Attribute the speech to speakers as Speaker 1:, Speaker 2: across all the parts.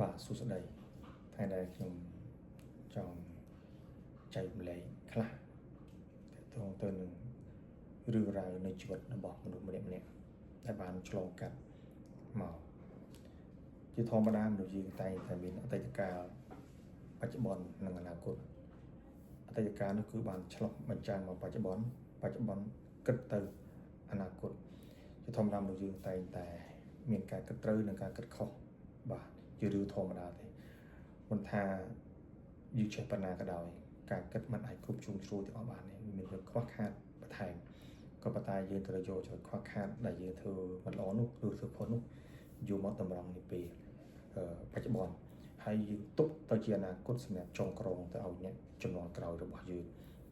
Speaker 1: បាទសួស្តីថ្ងៃដែលខ្ញុំចង់ចែករំលែកខ្លះទាក់ទងទៅនឹងរឿងរ៉ាវនៃជីវិតរបស់មនុស្សម្នាក់ៗដែលបានឆ្លងកាត់មកជាធម្មតាមនុស្សយើងតែងតែមានអតីតកាលបច្ចុប្បន្ននិងអនាគតអតីតកាលនោះគឺបានឆ្លុះបញ្ចាំងមកបច្ចុប្បន្នគិតទៅអនាគតជាធម្មតាមនុស្សយើងតែងតែមានការគិតត្រូវនិងការគិតខុសបាទជារឿងធម្មតាទេមិនថាយើងចេះប៉ុណ្ណាក៏ដោយការគិតមិនអាចគ្រប់ជ្រុងជ្រោយទាំងអស់បានទេមានរឿងខ្វះខាតបន្ថែមក៏ប៉ុន្តែយើងត្រូវយកចំណុចខ្វះខាតដែលយើងធ្វើមិនល្អនោះឬធ្វើខុសនោះយកមកតម្រង់នេះពេលបច្ចុប្បន្នហើយយើងទុកទៅជាអនាគតសម្រាប់ចុងក្រងទៅឲ្យអ្នកជំនាន់ក្រោយរបស់យើង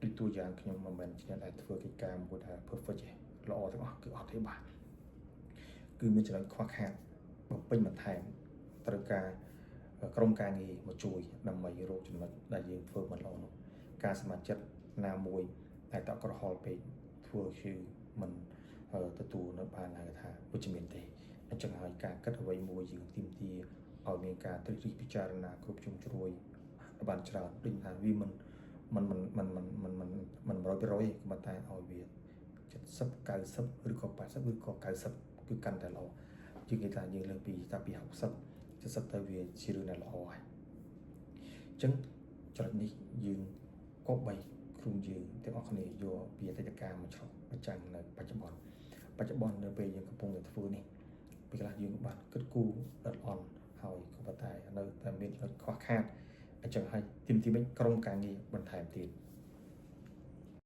Speaker 1: ដូចតួយ៉ាងខ្ញុំមិនមែនជាអ្នកដែលធ្វើកិច្ចការមួយដែល perfect ទេល្អទាំងអស់គឺអត់ទេបាទគឺមានចំណុចខ្វះខាតបំពេញបន្ថែមត្រូវការក្រុមការងារមកជួយដើម្បីរកចំណុចដែលយើងធ្វើមិនល្អនោះការសមាជិកណាមួយតែតក្រហល់ពេកធ្វើគឺមិនទទួលនៅបានថាវិជ្ជមានទេអញ្ចឹងហើយការគិតអ្វីមួយយើងទីមទាឲ្យមានការត្រិះរិះពិចារណាគ្រប់ជ្រុងជ្រោយបានច្រើនដូចថាវាមិន100%ទេក៏តែឲ្យវា70 90ឬក៏80ឬក៏90គឺកាន់តែល្អជាងគេថាយើងលើកពី60 70ទៅវាជារឿងដែលល្អហើយអញ្ចឹងចំណុចនេះយើងក៏បីគ្រូយើងទាំងអស់គ្នាយកពីអតីតកាលមកឆ្លុះបញ្ចាំងនៅបច្ចុប្បន្ននៅពេលយើងកំពុងតែធ្វើនេះពេលខ្លះយើងបានគិតគូរអត់អន់ហើយក៏ប៉ុន្តែនៅតែមានចំណុចខ្វះខាតអញ្ចឹងហើយទីមិនក្រុមការងារបន្ថែមទៀត